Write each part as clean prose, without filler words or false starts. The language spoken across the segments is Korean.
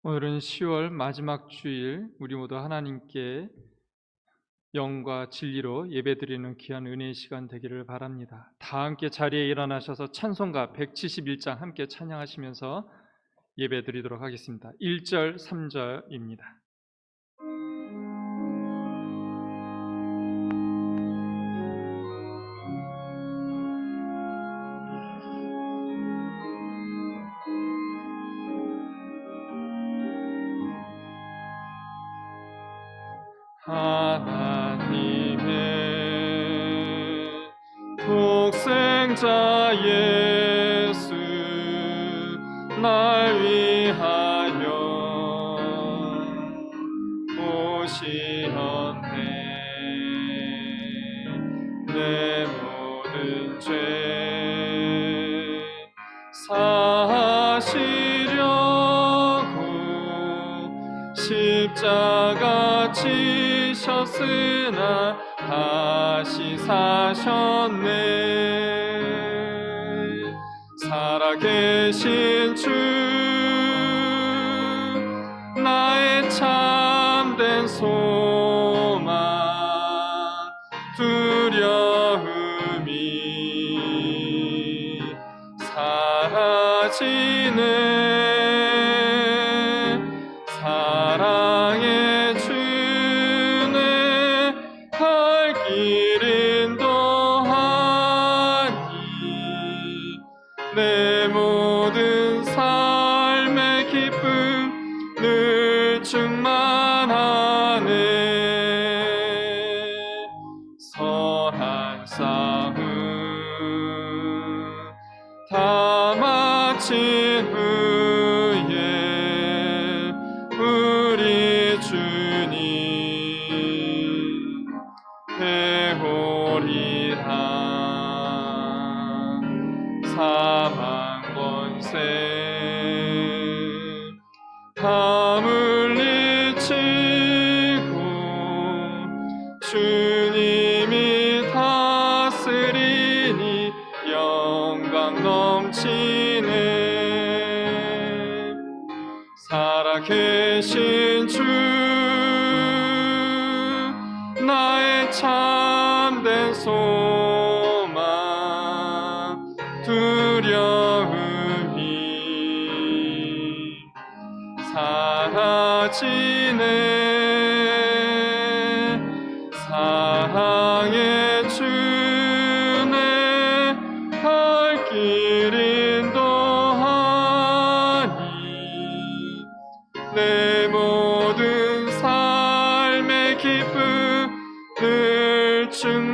오늘은 10월 마지막 주일, 우리 모두 하나님께 영과 진리로 예배드리는 귀한 은혜의 시간 되기를 바랍니다. 다 함께 자리에 일어나셔서 찬송가 171장 함께 찬양하시면서 예배드리도록 하겠습니다. 1절, 3절입니다. 하나님의 독생자 예수 날 위하여 오시었네. 내 모든 죄 사시려고 십자가 지셨으나 다시 사셨네. 살아계신 주 나의 참된 소망 두려움이 사라지네. 사랑의 주네 갈 길 인도하니 내 모든 삶의 기쁨 늘 충만하네. 선한 싸움 다 마친 후에 우리 주님 회오리라. 사망 권세 다 물리치고 주님이 다스리니 영광 넘치네. 살아계신 주 나의 참된 소망 두려움이 사라지네. 사랑의 주네 갈 길 인도하니 내 모든 삶의 기쁨 늘 충만하네.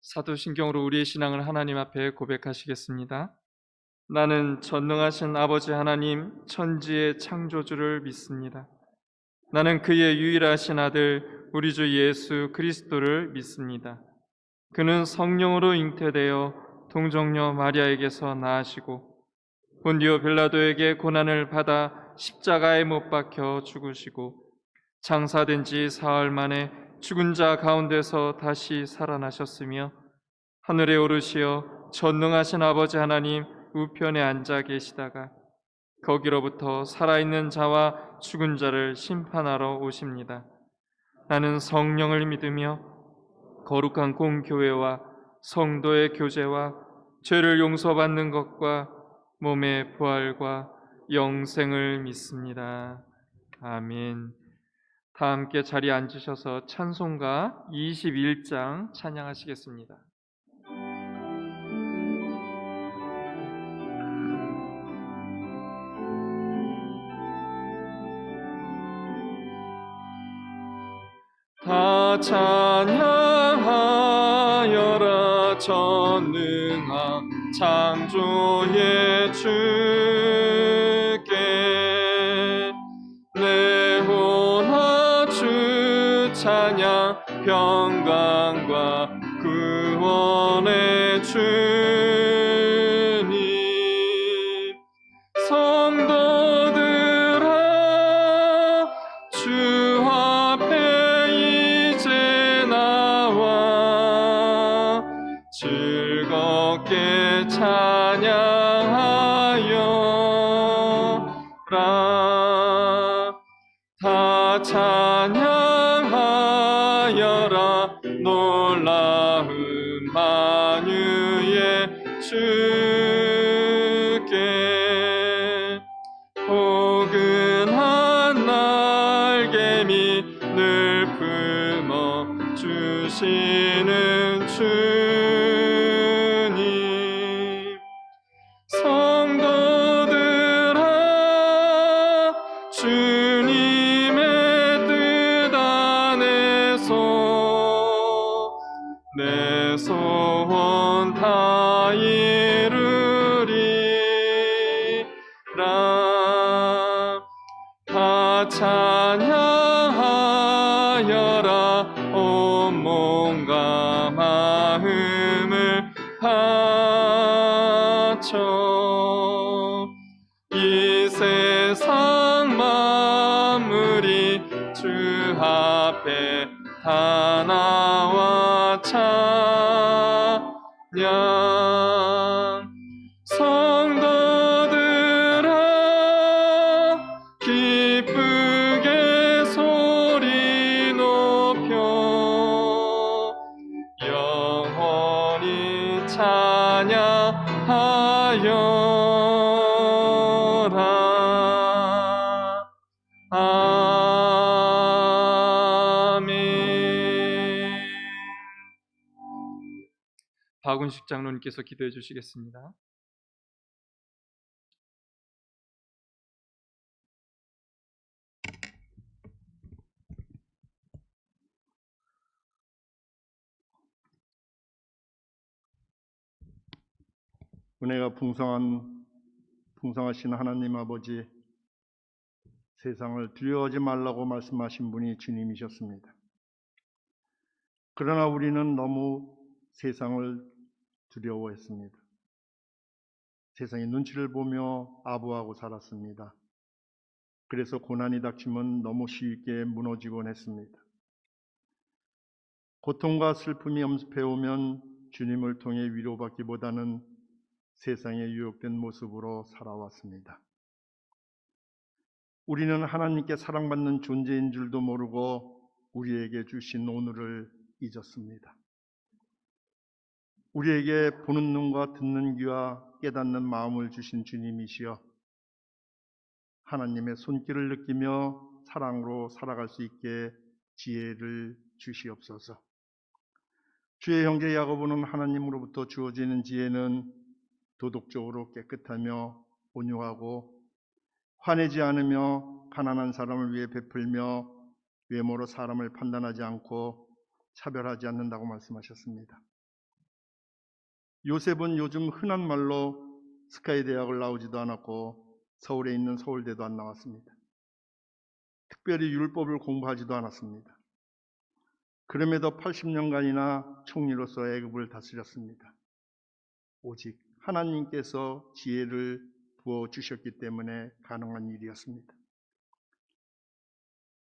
사도신경으로 우리의 신앙을 하나님 앞에 고백하시겠습니다. 나는 전능하신 아버지 하나님 천지의 창조주를 믿습니다. 나는 그의 유일하신 아들 우리 주 예수 그리스도를 믿습니다. 그는 성령으로 잉태되어 동정녀 마리아에게서 나으시고 본디오 빌라도에게 고난을 받아 십자가에 못 박혀 죽으시고 장사된 지 사흘 만에 죽은 자 가운데서 다시 살아나셨으며 하늘에 오르시어 전능하신 아버지 하나님 우편에 앉아 계시다가 거기로부터 살아있는 자와 죽은 자를 심판하러 오십니다. 나는 성령을 믿으며 거룩한 공교회와 성도의 교제와 죄를 용서받는 것과 몸의 부활과 영생을 믿습니다. 아멘. 다 함께 자리에 앉으셔서 찬송가 21장 찬양하시겠습니다. 다 찬양하여라 전능한 창조의 주께 내 혼아 주 찬양 평강과 구원의 주님 성도들아 주 앞에 이제 나와 즐거운 찬양하여라. 다 찬양하여라. 놀라운 만유의 주께. 포근한 날개미 늘 품어 주시는 주님. 성도들아, 주님의 뜻 안에서 내 소원 다 이루리라. 다 찬양하여라. 온 몸과 마음을 바쳐. 이 세상 만물이 주 앞에 다 나와 찬양. 성도들아, 기쁘게 소리 높여 영원히 찬양하여라. 아멘. 박은식 장로님께서 기도해 주시겠습니다. 은혜가 풍성하신 하나님 아버지, 세상을 두려워하지 말라고 말씀하신 분이 주님이셨습니다. 그러나 우리는 너무 세상을 두려워했습니다. 세상의 눈치를 보며 아부하고 살았습니다. 그래서 고난이 닥치면 너무 쉽게 무너지곤 했습니다. 고통과 슬픔이 엄습해오면 주님을 통해 위로받기보다는 세상에 유혹된 모습으로 살아왔습니다. 우리는 하나님께 사랑받는 존재인 줄도 모르고 우리에게 주신 오늘을 잊었습니다. 우리에게 보는 눈과 듣는 귀와 깨닫는 마음을 주신 주님이시여, 하나님의 손길을 느끼며 사랑으로 살아갈 수 있게 지혜를 주시옵소서. 주의 형제 야고보는 하나님으로부터 주어지는 지혜는 도덕적으로 깨끗하며 온유하고 화내지 않으며 가난한 사람을 위해 베풀며 외모로 사람을 판단하지 않고 차별하지 않는다고 말씀하셨습니다. 요셉은 요즘 흔한 말로 스카이 대학을 나오지도 않았고 서울에 있는 서울대도 안 나왔습니다. 특별히 율법을 공부하지도 않았습니다. 그럼에도 80년간이나 총리로서 애굽을 다스렸습니다. 오직 하나님께서 지혜를 부어주셨기 때문에 가능한 일이었습니다.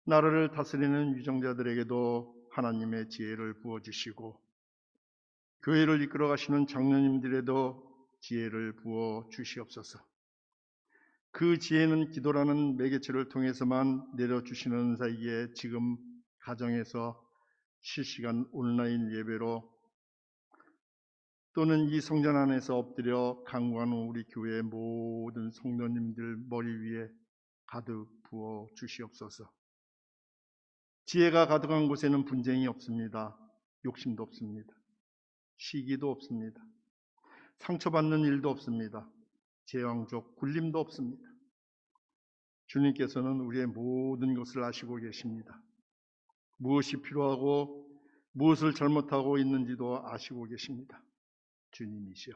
나라를 다스리는 위정자들에게도 하나님의 지혜를 부어주시고 교회를 이끌어 가시는 장로님들에도 지혜를 부어 주시옵소서. 그 지혜는 기도라는 매개체를 통해서만 내려주시는 은사이기에 지금 가정에서 실시간 온라인 예배로 또는 이 성전 안에서 엎드려 간구하는 우리 교회의 모든 성도님들 머리 위에 가득 부어 주시옵소서. 지혜가 가득한 곳에는 분쟁이 없습니다. 욕심도 없습니다. 시기도 없습니다. 상처받는 일도 없습니다. 제왕적 굴림도 없습니다. 주님께서는 우리의 모든 것을 아시고 계십니다. 무엇이 필요하고 무엇을 잘못하고 있는지도 아시고 계십니다. 주님이시여,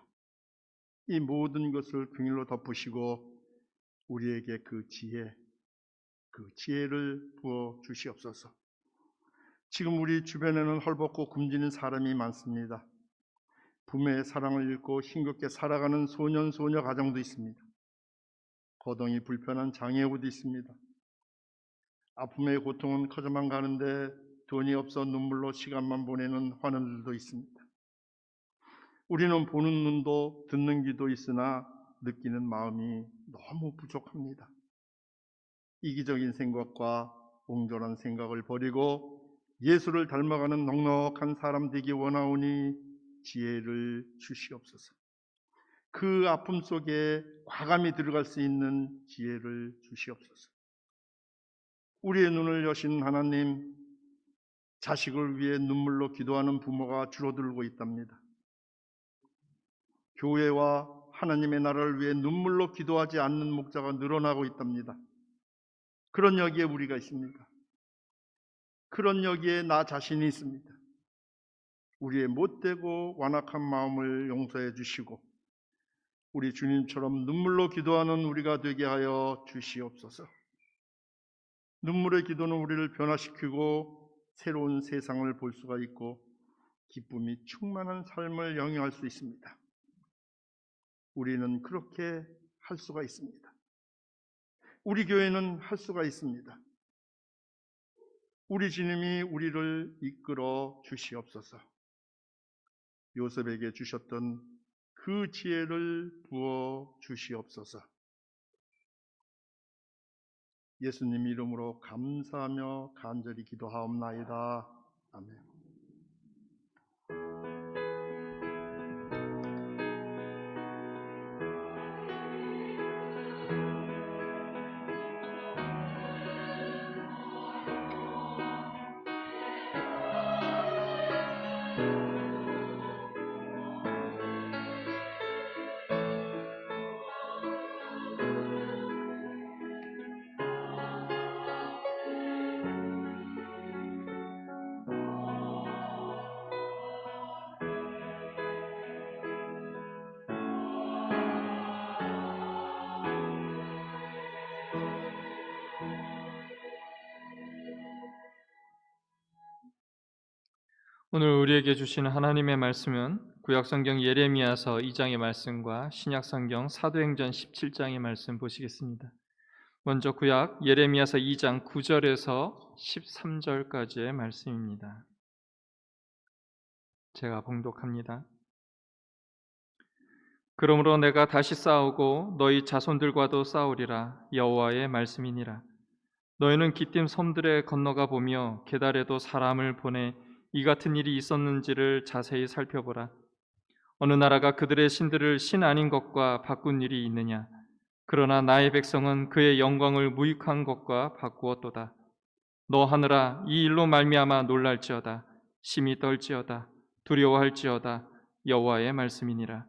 이 모든 것을 긍휼로 덮으시고 우리에게 그 지혜를 부어 주시옵소서. 지금 우리 주변에는 헐벗고 굶주린 사람이 많습니다. 부모의 사랑을 잃고 힘겹게 살아가는 소년 소녀 가정도 있습니다. 거동이 불편한 장애우도 있습니다. 아픔의 고통은 커져만 가는데 돈이 없어 눈물로 시간만 보내는 환우들도 있습니다. 우리는 보는 눈도 듣는 귀도 있으나 느끼는 마음이 너무 부족합니다. 이기적인 생각과 옹졸한 생각을 버리고 예수를 닮아가는 넉넉한 사람 되기 원하오니 지혜를 주시옵소서. 그 아픔 속에 과감히 들어갈 수 있는 지혜를 주시옵소서. 우리의 눈을 여신 하나님, 자식을 위해 눈물로 기도하는 부모가 줄어들고 있답니다. 교회와 하나님의 나라를 위해 눈물로 기도하지 않는 목자가 늘어나고 있답니다. 그런 여기에 우리가 있습니다. 그런 여기에 나 자신이 있습니다. 우리의 못되고 완악한 마음을 용서해 주시고 우리 주님처럼 눈물로 기도하는 우리가 되게 하여 주시옵소서. 눈물의 기도는 우리를 변화시키고 새로운 세상을 볼 수가 있고 기쁨이 충만한 삶을 영위할 수 있습니다. 우리는 그렇게 할 수가 있습니다. 우리 교회는 할 수가 있습니다. 우리 주님이 우리를 이끌어 주시옵소서. 요셉에게 주셨던 그 지혜를 부어 주시옵소서. 예수님 이름으로 감사하며 간절히 기도하옵나이다. 아멘. 오늘 우리에게 주시는 하나님의 말씀은 구약성경 예레미야서 2장의 말씀과 신약성경 사도행전 17장의 말씀 보시겠습니다. 먼저 구약 예레미야서 2장 9절에서 13절까지의 말씀입니다. 제가 봉독합니다. 그러므로 내가 다시 싸우고 너희 자손들과도 싸우리라. 여호와의 말씀이니라. 너희는 기띔 섬들에 건너가 보며 게달에도 사람을 보내 이 같은 일이 있었는지를 자세히 살펴보라. 어느 나라가 그들의 신들을 신 아닌 것과 바꾼 일이 있느냐? 그러나 나의 백성은 그의 영광을 무익한 것과 바꾸었도다. 너 하늘아, 이 일로 말미암아 놀랄지어다. 심히 떨지어다. 두려워할지어다. 여호와의 말씀이니라.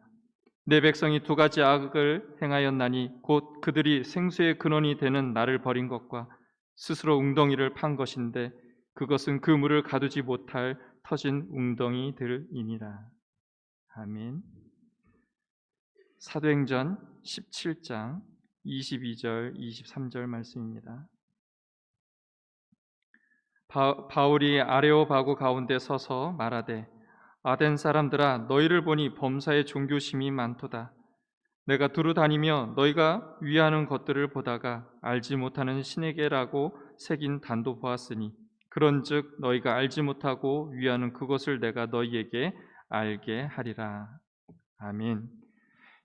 내 백성이 두 가지 악을 행하였나니 곧 그들이 생수의 근원이 되는 나를 버린 것과 스스로 웅덩이를 판 것인데 그것은 그 물을 가두지 못할 터진 웅덩이들이니라. 아멘. 사도행전 17장 22절 23절 말씀입니다. 바울이 아레오바고 가운데 서서 말하되 아덴 사람들아 너희를 보니 범사에 종교심이 많도다. 내가 두루 다니며 너희가 위하는 것들을 보다가 알지 못하는 신에게라고 새긴 단도 보았으니 그런즉 너희가 알지 못하고 위하는 그것을 내가 너희에게 알게 하리라. 아멘.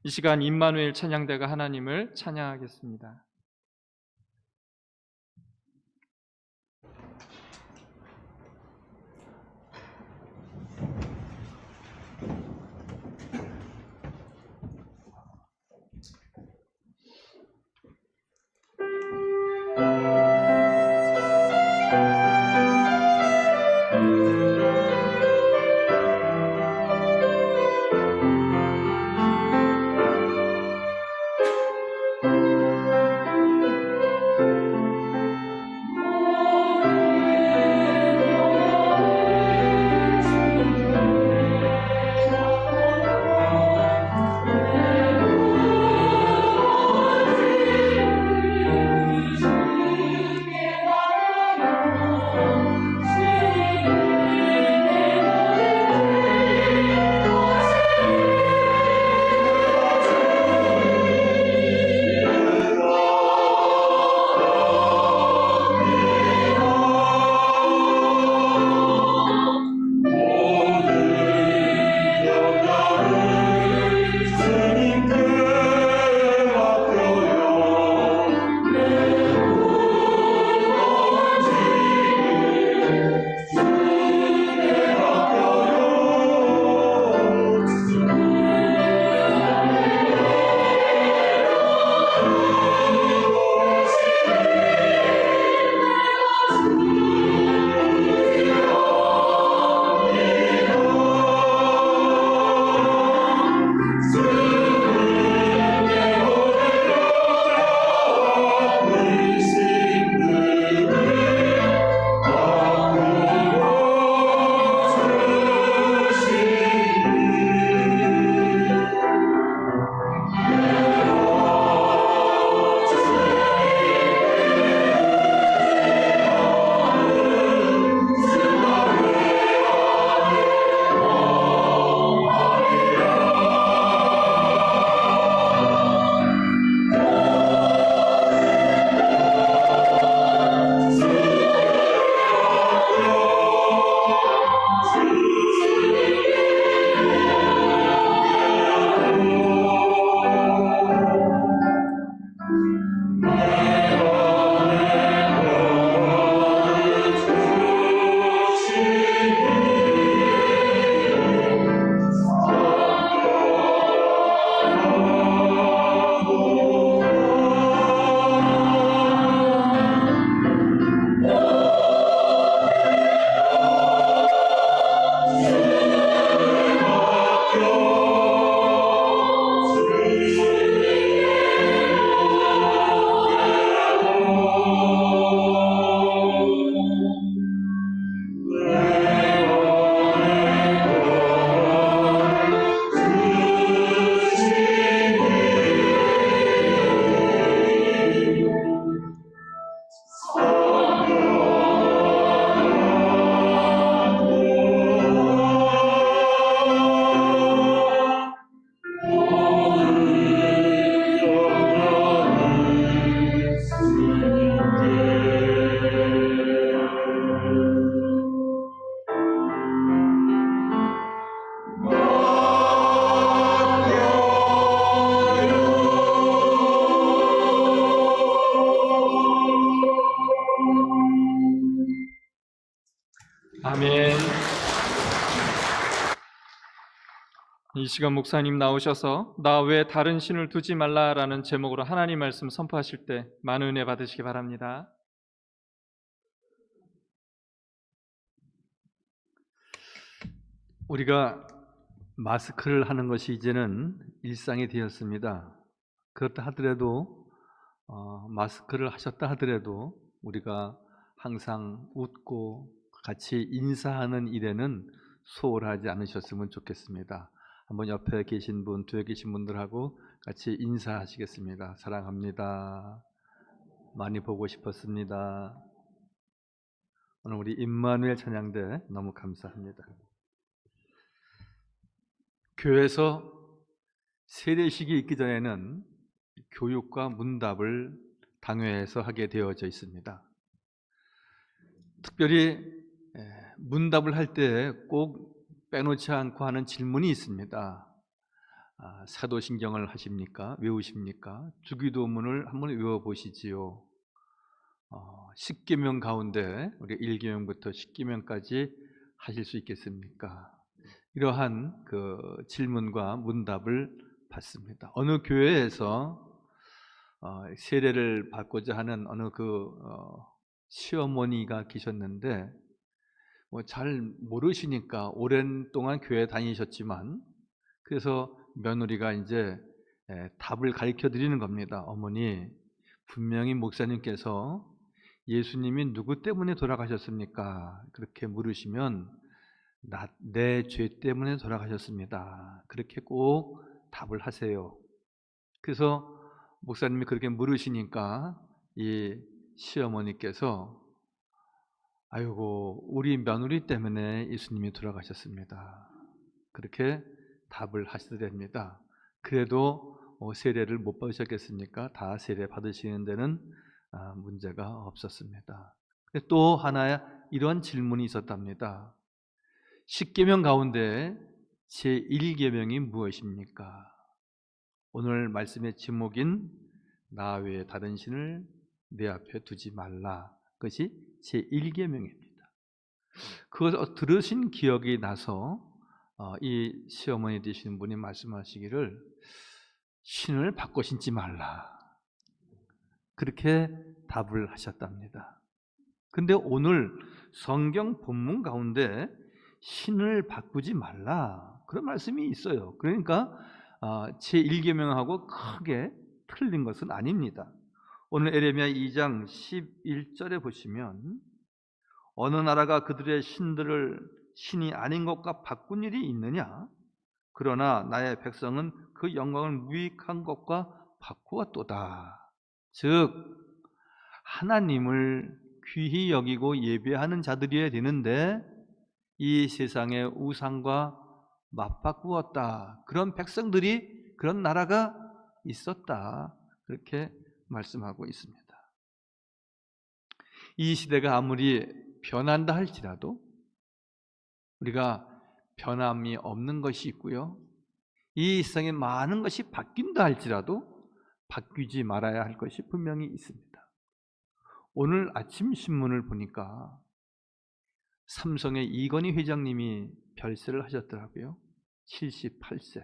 이 시간 임마누엘 찬양대가 하나님을 찬양하겠습니다. 이 시간 목사님 나오셔서 나 외에 다른 신을 두지 말라라는 제목으로 하나님 말씀 선포하실 때 많은 은혜 받으시기 바랍니다. 우리가 마스크를 하는 것이 이제는 일상이 되었습니다. 그렇다 하더라도 마스크를 하셨다 하더라도 우리가 항상 웃고 같이 인사하는 일에는 소홀하지 않으셨으면 좋겠습니다. 한번 옆에 계신 분, 뒤에 계신 분들하고 같이 인사하시겠습니다. 사랑합니다. 많이 보고 싶었습니다. 오늘 우리 임마누엘 찬양대 너무 감사합니다. 교회에서 세례식이 있기 전에는 교육과 문답을 당회에서 하게 되어져 있습니다. 특별히 문답을 할 때 꼭 빼놓지 않고 하는 질문이 있습니다. 사도신경을 하십니까? 외우십니까? 주기도문을 한번 외워보시지요. 10계명 가운데 우리 1계명부터 10계명까지 하실 수 있겠습니까? 이러한 그 질문과 문답을 받습니다. 어느 교회에서 세례를 받고자 하는 어느 시어머니가 계셨는데 잘 모르시니까 오랜 동안 교회 다니셨지만 그래서 며느리가 이제 답을 가르쳐 드리는 겁니다. 어머니, 분명히 목사님께서 예수님이 누구 때문에 돌아가셨습니까? 그렇게 물으시면 내 죄 때문에 돌아가셨습니다. 그렇게 꼭 답을 하세요. 그래서 목사님이 그렇게 물으시니까 이 시어머니께서 아이고, 우리 며느리 때문에 예수님이 돌아가셨습니다. 그렇게 답을 하시더랍니다. 그래도 세례를 못 받으셨겠습니까? 다 세례 받으시는 데는 문제가 없었습니다. 또 하나 이런 질문이 있었답니다. 10계명 가운데 제1계명이 무엇입니까? 오늘 말씀의 제목인 나 외에 다른 신을 내 앞에 두지 말라. 그것이 제1계명입니다. 그것을 들으신 기억이 나서 이 시어머니 되시는 분이 말씀하시기를 신을 바꿔 신지 말라. 그렇게 답을 하셨답니다. 근데 오늘 성경 본문 가운데 신을 바꾸지 말라 그런 말씀이 있어요. 그러니까 제1계명하고 크게 틀린 것은 아닙니다. 오늘 에레미야 2장 11절에 보시면 어느 나라가 그들의 신들을 신이 아닌 것과 바꾼 일이 있느냐? 그러나 나의 백성은 그 영광을 무익한 것과 바꾸었도다. 즉 하나님을 귀히 여기고 예배하는 자들이어야 되는데 이 세상의 우상과 맞바꾸었다. 그런 백성들이, 그런 나라가 있었다. 그렇게 말씀하고 있습니다. 이 시대가 아무리 변한다 할지라도 우리가 변함이 없는 것이 있고요. 이 세상에 많은 것이 바뀐다 할지라도 바뀌지 말아야 할 것이 분명히 있습니다. 오늘 아침 신문을 보니까 삼성의 이건희 회장님이 별세를 하셨더라고요. 78세.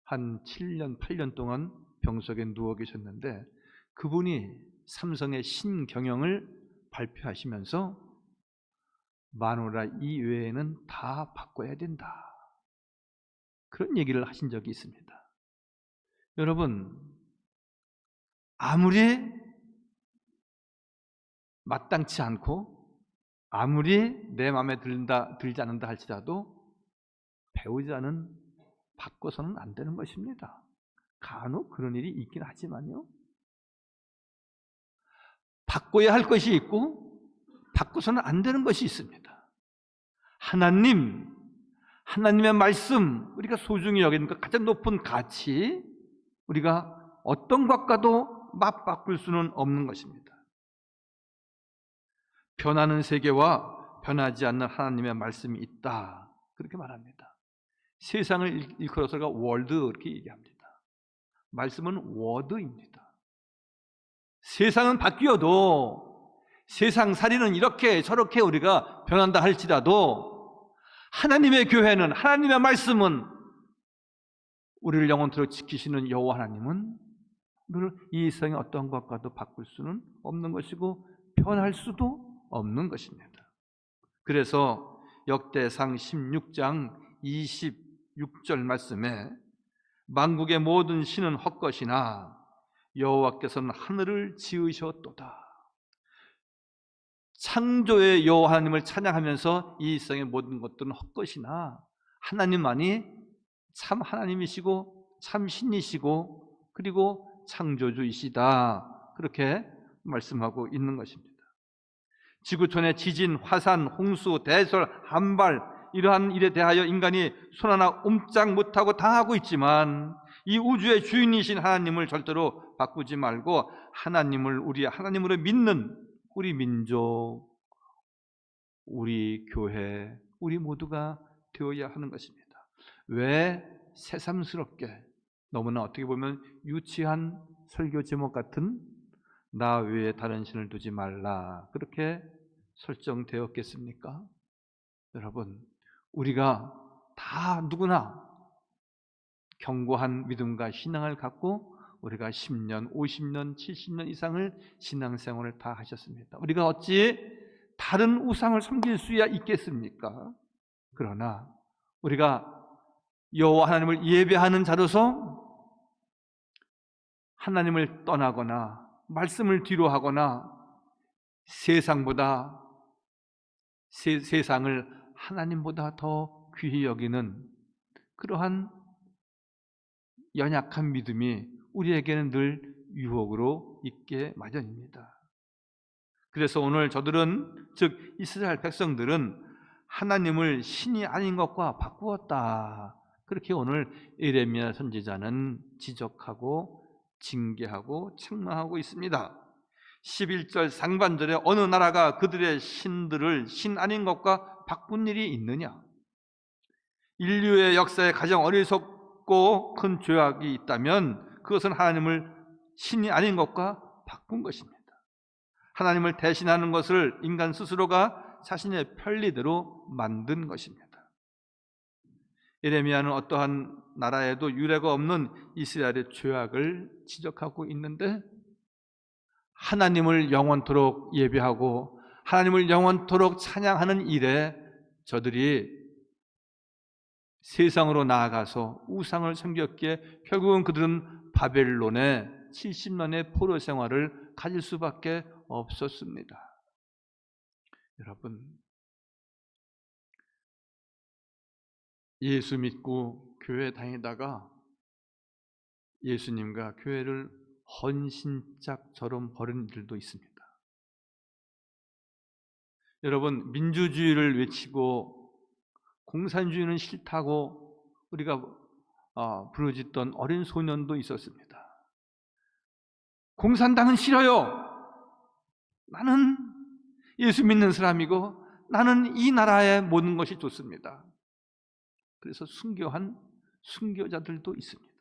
한 7년, 8년 동안 병석에 누워 계셨는데 그분이 삼성의 신경영을 발표하시면서 마누라 이외에는 다 바꿔야 된다. 그런 얘기를 하신 적이 있습니다. 여러분, 아무리 마땅치 않고 아무리 내 마음에 들지 않는다 할지라도 배우자는 바꿔서는 안 되는 것입니다. 간혹 그런 일이 있긴 하지만요. 바꿔야 할 것이 있고 바꿔서는 안 되는 것이 있습니다. 하나님의 말씀, 우리가 소중히 여기는 것 가장 높은 가치, 우리가 어떤 것과도 맞바꿀 수는 없는 것입니다. 변하는 세계와 변하지 않는 하나님의 말씀이 있다. 그렇게 말합니다. 세상을 일컬어서가 월드 이렇게 얘기합니다. 말씀은 워드입니다. 세상은 바뀌어도 세상 살이는 이렇게 저렇게 우리가 변한다 할지라도 하나님의 교회는, 하나님의 말씀은, 우리를 영원토록 지키시는 여호와 하나님은 늘 이 세상의 어떤 것과도 바꿀 수는 없는 것이고 변할 수도 없는 것입니다. 그래서 역대상 16장 26절 말씀에 만국의 모든 신은 헛것이나 여호와께서는 하늘을 지으셨도다. 창조의 여호와 하나님을 찬양하면서 이 세상의 모든 것들은 헛것이나 하나님만이 참 하나님이시고 참 신이시고 그리고 창조주이시다. 그렇게 말씀하고 있는 것입니다. 지구촌의 지진, 화산, 홍수, 대설, 한발 이러한 일에 대하여 인간이 손 하나 옴짝 못하고 당하고 있지만 이 우주의 주인이신 하나님을 절대로 바꾸지 말고 하나님을 우리 하나님으로 믿는 우리 민족, 우리 교회, 우리 모두가 되어야 하는 것입니다. 왜 새삼스럽게 너무나 어떻게 보면 유치한 설교 제목 같은 나 외에 다른 신을 두지 말라 그렇게 설정되었겠습니까? 여러분, 우리가 다 누구나 견고한 믿음과 신앙을 갖고 우리가 10년, 50년, 70년 이상을 신앙생활을 다 하셨습니다. 우리가 어찌 다른 우상을 섬길 수야 있겠습니까? 그러나 우리가 여호와 하나님을 예배하는 자로서 하나님을 떠나거나 말씀을 뒤로 하거나 세상보다 세상을 하나님보다 더 귀히 여기는 그러한 연약한 믿음이 우리에게는 늘 유혹으로 있게 마련입니다. 그래서 오늘 저들은, 즉 이스라엘 백성들은 하나님을 신이 아닌 것과 바꾸었다. 그렇게 오늘 예레미야 선지자는 지적하고 징계하고 책망하고 있습니다. 11절 상반절에 어느 나라가 그들의 신들을 신 아닌 것과 바꾼 일이 있느냐? 인류의 역사에 가장 어리석고 큰 죄악이 있다면 그것은 하나님을 신이 아닌 것과 바꾼 것입니다. 하나님을 대신하는 것을 인간 스스로가 자신의 편리대로 만든 것입니다. 예레미야는 어떠한 나라에도 유례가 없는 이스라엘의 죄악을 지적하고 있는데 하나님을 영원토록 예배하고 하나님을 영원토록 찬양하는 일에 저들이 세상으로 나아가서 우상을 섬겼기에 결국은 그들은 바벨론의 70년의 포로 생활을 가질 수밖에 없었습니다. 여러분, 예수 믿고 교회 다니다가 예수님과 교회를 헌신짝처럼 버린 일도 있습니다. 여러분, 민주주의를 외치고 공산주의는 싫다고 우리가 부르짖던 어린 소년도 있었습니다. 공산당은 싫어요. 나는 예수 믿는 사람이고 나는 이 나라의 모든 것이 좋습니다. 그래서 순교한 순교자들도 있습니다.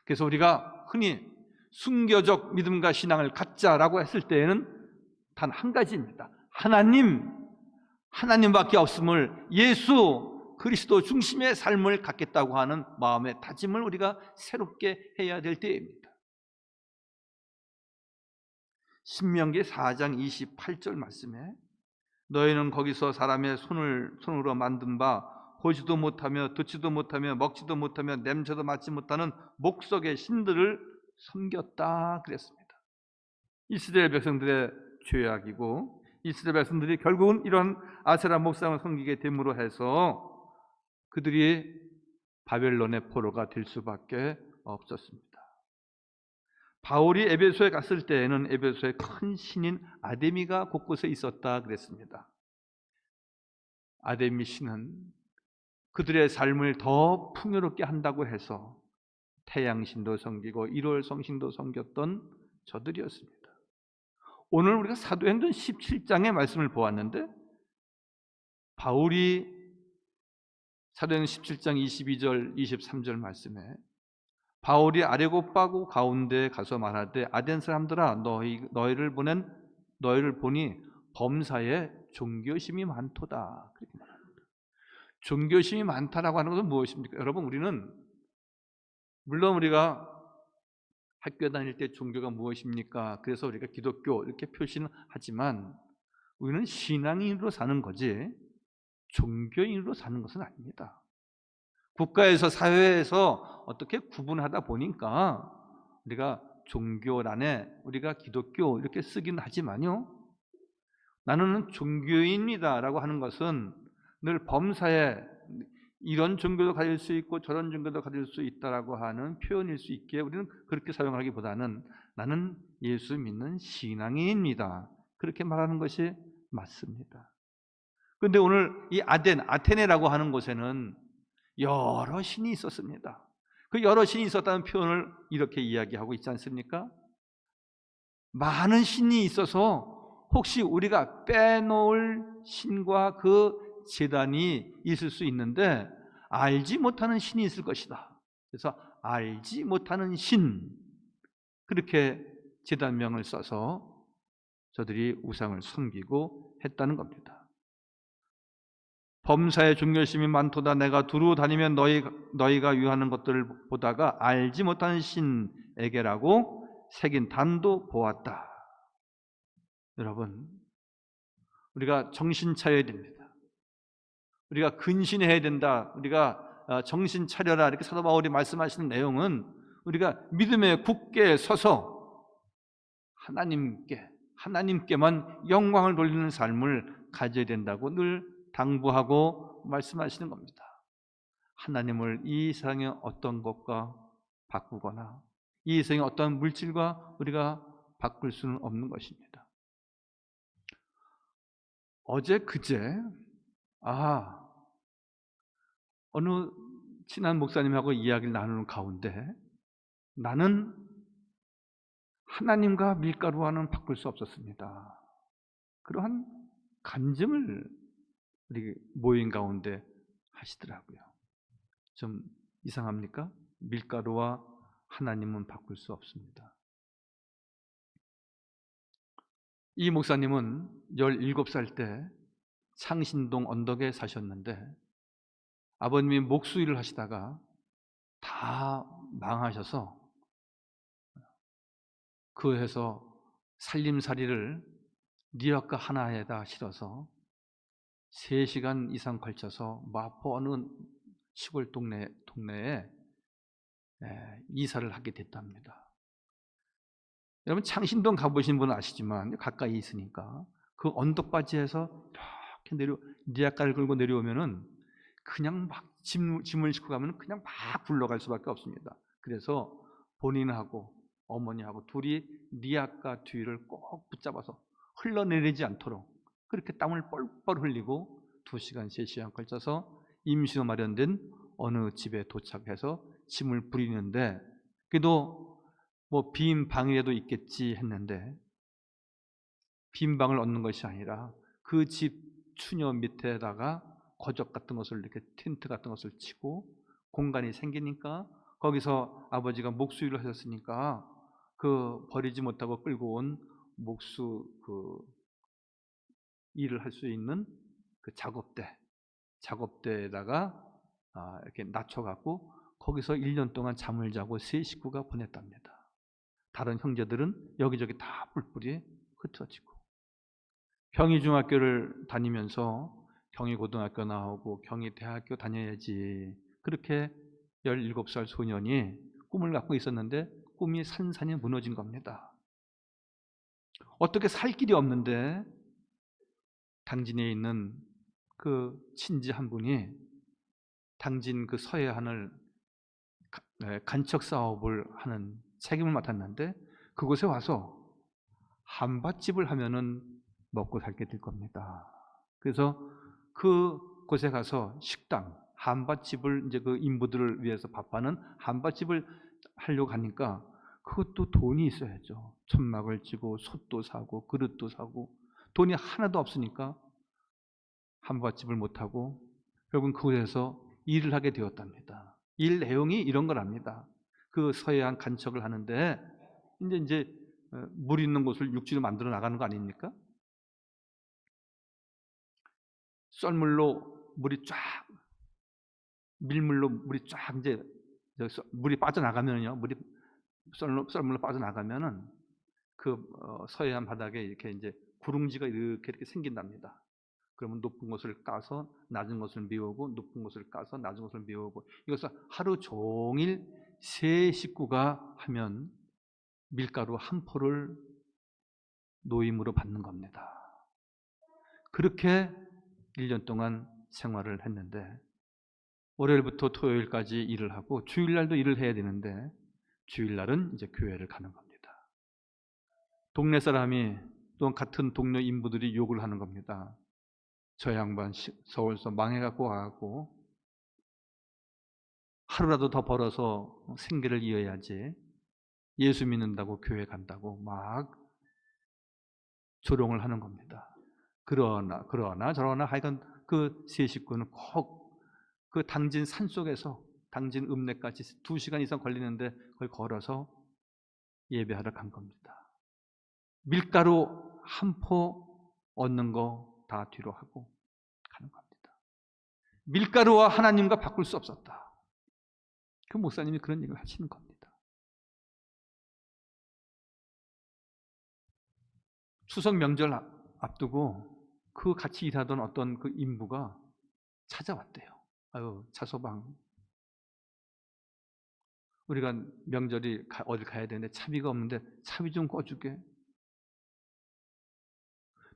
그래서 우리가 흔히 순교적 믿음과 신앙을 갖자라고 했을 때에는 단 한 가지입니다. 하나님밖에 없음을, 예수 그리스도 중심의 삶을 갖겠다고 하는 마음의 다짐을 우리가 새롭게 해야 될 때입니다. 신명기 4장 28절 말씀에 너희는 거기서 사람의 손으로 만든 바 보지도 못하며 듣지도 못하며 먹지도 못하며 냄새도 맡지 못하는 목석의 신들을 섬겼다 그랬습니다. 이스라엘 백성들의 죄악이고 이스라엘 백성들이 결국은 이런 아세라 목상을 섬기게 됨으로 해서 그들이 바벨론의 포로가 될 수밖에 없었습니다. 바울이 에베소에 갔을 때에는 에베소에 큰 신인 아데미가 곳곳에 있었다 그랬습니다. 아데미 신은 그들의 삶을 더 풍요롭게 한다고 해서 태양신도 섬기고 일월 성신도 섬겼던 저들이었습니다. 오늘 우리가 사도행전 17장의 말씀을 보았는데 바울이 사도행전 17장 22절 23절 말씀에 바울이 아레고파고 가운데에 가서 말하되 아덴 사람들아 너희를 보니 범사에 종교심이 많도다 그렇게 말합니다. 종교심이 많다라고 하는 것은 무엇입니까? 여러분, 물론 우리가 학교 다닐 때 종교가 무엇입니까? 그래서 우리가 기독교 이렇게 표시는 하지만 우리는 신앙인으로 사는 거지 종교인으로 사는 것은 아닙니다. 국가에서 사회에서 어떻게 구분하다 보니까 우리가 종교란에 우리가 기독교 이렇게 쓰기는 하지만요, 나는 종교인이다라고 하는 것은 늘 범사에 이런 종교도 가질 수 있고 저런 종교도 가질 수 있다라고 하는 표현일 수 있기에 우리는 그렇게 사용하기보다는 나는 예수 믿는 신앙인입니다, 그렇게 말하는 것이 맞습니다. 그런데 오늘 이 아테네라고 하는 곳에는 여러 신이 있었습니다. 그 여러 신이 있었다는 표현을 이렇게 이야기하고 있지 않습니까? 많은 신이 있어서 혹시 우리가 빼놓을 신과 그 제단이 있을 수 있는데 알지 못하는 신이 있을 것이다. 그래서 알지 못하는 신, 그렇게 제단명을 써서 저들이 우상을 섬기고 했다는 겁니다. 범사에 종교심이 많도다. 내가 두루 다니면 너희가 유하는 것들을 보다가 알지 못하는 신에게라고 새긴 단도 보았다. 여러분, 우리가 정신 차려야 됩니다. 우리가 근신해야 된다. 우리가 정신 차려라. 이렇게 사도 바울이 말씀하시는 내용은 우리가 믿음에 굳게 서서 하나님께만 영광을 돌리는 삶을 가져야 된다고 늘 당부하고 말씀하시는 겁니다. 하나님을 이 세상의 어떤 것과 바꾸거나 이 세상의 어떤 물질과 우리가 바꿀 수는 없는 것입니다. 그제 어느 친한 목사님하고 이야기를 나누는 가운데 나는 하나님과 밀가루와는 바꿀 수 없었습니다, 그러한 간증을 우리 모임 가운데 하시더라고요. 좀 이상합니까? 밀가루와 하나님은 바꿀 수 없습니다. 이 목사님은 17살 때 창신동 언덕에 사셨는데 아버님이 목수일을 하시다가 다 망하셔서 그 해서 살림살이를 리어카 하나에다 실어서 3시간 이상 걸쳐서 마포 어느 시골 동네에 이사를 하게 됐답니다. 여러분, 창신동 가보신 분은 아시지만 가까이 있으니까 그 언덕바지에서 이렇게 리아카를 끌고 내려오면은 그냥 막 짐을 싣고 가면 그냥 막 굴러갈 수밖에 없습니다. 그래서 본인하고 어머니하고 둘이 리아카 뒤를 꼭 붙잡아서 흘러내리지 않도록 그렇게 땀을 뻘뻘 흘리고 2시간, 3시간 걸쳐서 임시로 마련된 어느 집에 도착해서 짐을 부리는데, 그래도 뭐 빈 방이라도 있겠지 했는데 빈 방을 얻는 것이 아니라 그 집 추녀 밑에다가 거적 같은 것을 이렇게 텐트 같은 것을 치고 공간이 생기니까 거기서 아버지가 목수일을 하셨으니까 그 버리지 못하고 끌고 온 목수 일을 할 수 있는 그 작업대에다가 이렇게 낮춰갖고 거기서 1년 동안 잠을 자고 3 식구가 보냈답니다. 다른 형제들은 여기저기 다 뿔뿔이 흩어지고, 경희중학교를 다니면서 경희고등학교 나오고 경희대학교 다녀야지, 그렇게 17살 소년이 꿈을 갖고 있었는데 꿈이 산산이 무너진 겁니다. 어떻게 살 길이 없는데 당진에 있는 그 친지 한 분이 당진 그 서해안을 간척 사업을 하는 책임을 맡았는데 그곳에 와서 한밭집을 하면은 먹고 살게 될 겁니다. 그래서 그 곳에 가서 식당, 한밭집을 이제 그 인부들을 위해서 밥하는 한밭집을 하려고 하니까 그것도 돈이 있어야죠. 천막을 치고 솥도 사고 그릇도 사고 돈이 하나도 없으니까 한밭집을 못하고 결국은 그곳에서 일을 하게 되었답니다. 일 내용이 이런 거랍니다. 그 서해안 간척을 하는데 이제 물 있는 곳을 육지로 만들어 나가는 거 아닙니까? 썰물로 물이 쫙 밀물로 물이 쫙 이제 물이 빠져나가면요, 물이 썰물로 빠져나가면은 그 서해안 바닥에 이렇게 이제 구릉지가 이렇게 생긴답니다. 그러면 높은 곳을 까서 낮은 곳을 메우고, 높은 곳을 까서 낮은 곳을 메우고, 이것을 하루 종일 세 식구가 하면 밀가루 한 포를 노임으로 받는 겁니다. 그렇게 1년 동안 생활을 했는데, 월요일부터 토요일까지 일을 하고 주일날도 일을 해야 되는데, 주일날은 이제 교회를 가는 겁니다. 동네 사람이 또 같은 동료 인부들이 욕을 하는 겁니다. 저 양반 서울서 망해갖고 와갖고 하루라도 더 벌어서 생계를 이어야지, 예수 믿는다고 교회 간다고 막 조롱을 하는 겁니다. 그러나 저러나 하여간 그 세 식구는 꼭 그 당진 산속에서 당진 읍내까지 2시간 이상 걸리는데 그걸 걸어서 예배하러 간 겁니다. 밀가루 한 포 얻는 거 다 뒤로 하고 가는 겁니다. 밀가루와 하나님과 바꿀 수 없었다. 그 목사님이 그런 얘기를 하시는 겁니다. 추석 명절 앞두고 그 같이 일하던 어떤 그 인부가 찾아왔대요. 아유, 차소방, 우리가 명절이 어디 가야 되는데 차비가 없는데 차비 좀 꺼주게.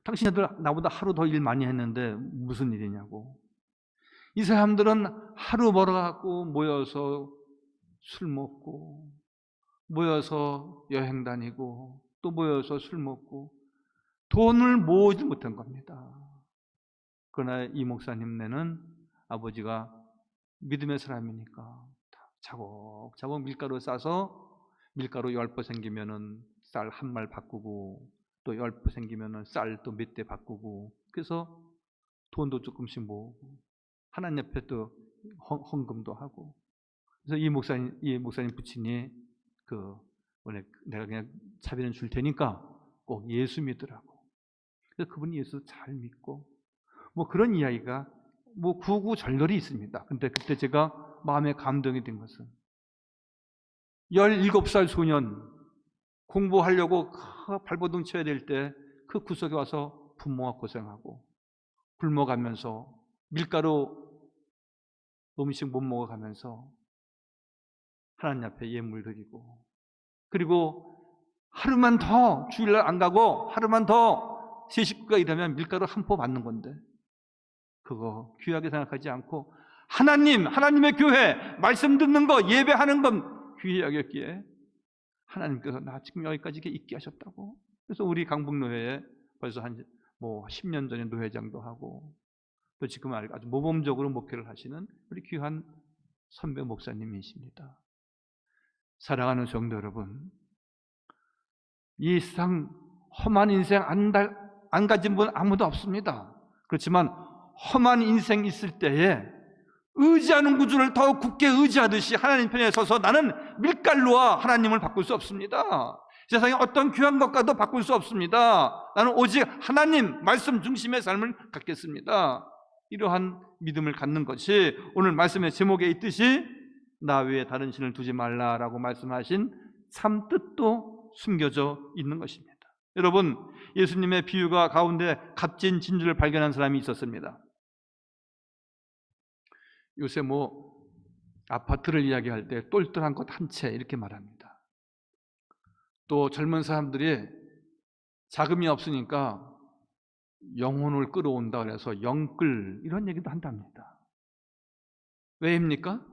당신들 나보다 하루 더 일 많이 했는데 무슨 일이냐고. 이 사람들은 하루 벌어갖고 모여서 술 먹고, 모여서 여행 다니고, 또 모여서 술 먹고 돈을 모으지 못한 겁니다. 그러나 이 목사님네는 아버지가 믿음의 사람이니까 차곡차곡 밀가루 싸서, 밀가루 10포 생기면은 쌀 한 말 바꾸고, 또 10포 생기면은 쌀 또 몇 대 바꾸고, 그래서 돈도 조금씩 모으고, 하나님 옆에 또 헌금도 하고. 그래서 이 목사님 부친이 오늘 내가 그냥 차비는 줄 테니까 꼭 예수 믿으라고. 그래서 그분이 예수 잘 믿고, 뭐 그런 이야기가 뭐 구구절절이 있습니다. 근데 그때 제가 마음에 감동이 된 것은 17살 소년 공부하려고 발버둥 쳐야 될 때 그 구석에 와서 부모가 고생하고 굶어가면서 밀가루 음식 못 먹어가면서 하나님 앞에 예물 드리고, 그리고 하루만 더 주일날 안 가고 하루만 더 세 식구가 일하면 밀가루 한 포 받는 건데, 그거 귀하게 생각하지 않고 하나님의 교회 말씀 듣는 거, 예배하는 건 귀하게 여기에 하나님께서 나 지금 여기까지 있게 하셨다고. 그래서 우리 강북노회에 벌써 한 10년 전에 노회장도 하고, 또 지금 아주 모범적으로 목회를 하시는 우리 귀한 선배 목사님이십니다. 사랑하는 성도 여러분, 이 세상 험한 인생 안 가진 분 아무도 없습니다. 그렇지만 험한 인생 있을 때에 의지하는 구주를 더욱 굳게 의지하듯이 하나님 편에 서서 나는 밀가루와 하나님을 바꿀 수 없습니다. 세상에 어떤 귀한 것과도 바꿀 수 없습니다. 나는 오직 하나님 말씀 중심의 삶을 갖겠습니다. 이러한 믿음을 갖는 것이 오늘 말씀의 제목에 있듯이 나 외에 다른 신을 두지 말라라고 말씀하신 참 뜻도 숨겨져 있는 것입니다. 여러분, 예수님의 비유가 가운데 값진 진주를 발견한 사람이 있었습니다. 요새 아파트를 이야기할 때 똘똘한 것 한 채 이렇게 말합니다. 또 젊은 사람들이 자금이 없으니까 영혼을 끌어온다 그래서 영끌 이런 얘기도 한답니다. 왜입니까?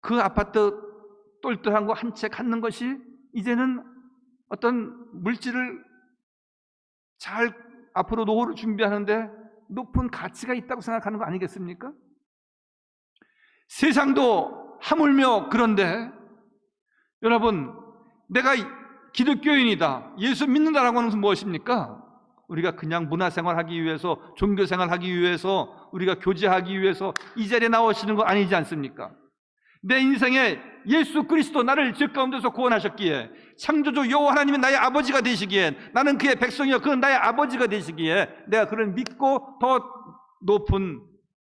그 아파트 똘똘한 거 한 채 갖는 것이 이제는 어떤 물질을 잘 앞으로 노후를 준비하는데 높은 가치가 있다고 생각하는 거 아니겠습니까? 세상도 하물며 그런데 여러분, 내가 기독교인이다, 예수 믿는다라고 하는 것은 무엇입니까? 우리가 그냥 문화생활하기 위해서, 종교생활하기 위해서, 우리가 교제하기 위해서 이 자리에 나오시는 거 아니지 않습니까? 내 인생에 예수 그리스도 나를 죄 가운데서 구원하셨기에, 창조주 여호와 하나님이 나의 아버지가 되시기에, 나는 그의 백성이요 그는 나의 아버지가 되시기에 내가 그를 믿고 더 높은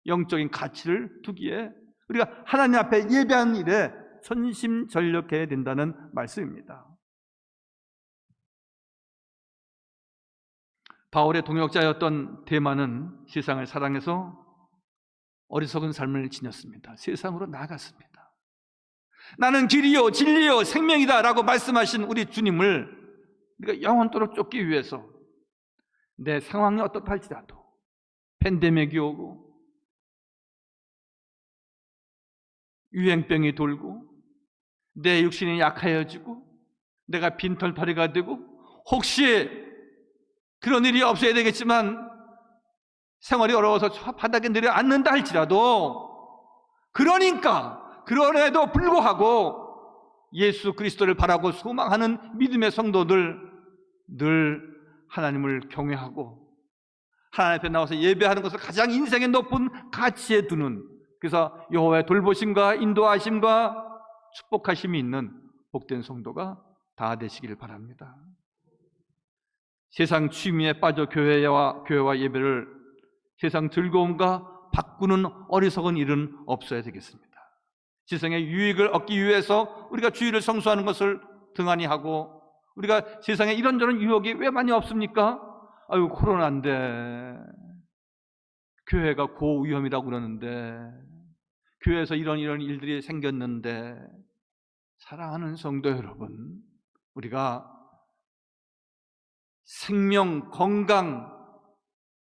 영적인 가치를 두기에 우리가 하나님 앞에 예배하는 일에 전심전력해야 된다는 말씀입니다. 바울의 동역자였던 데마는 세상을 사랑해서 어리석은 삶을 지녔습니다. 세상으로 나아갔습니다. 나는 길이요 진리요 생명이다 라고 말씀하신 우리 주님을 우리가 영원토록 쫓기 위해서 내 상황이 어떻다 할지라도 팬데믹이 오고 유행병이 돌고 내 육신이 약하여지고 내가 빈털터리가 되고 혹시 그런 일이 없어야 되겠지만 생활이 어려워서 바닥에 내려앉는다 할지라도 그러니까 그럼에도 불구하고 예수 그리스도를 바라고 소망하는 믿음의 성도들 늘 하나님을 경외하고 하나님 앞에 나와서 예배하는 것을 가장 인생의 높은 가치에 두는, 그래서 여호와의 돌보심과 인도하심과 축복하심이 있는 복된 성도가 다 되시기를 바랍니다. 세상 취미에 빠져 교회와 예배를 세상 즐거움과 바꾸는 어리석은 일은 없어야 되겠습니다. 세상의 유익을 얻기 위해서 우리가 주일을 성수하는 것을 등한히 하고, 우리가 세상에 이런저런 유혹이 왜 많이 없습니까? 아유, 코로나인데, 교회가 고위험이라고 그러는데, 교회에서 이런 일들이 생겼는데, 사랑하는 성도 여러분, 우리가 생명, 건강,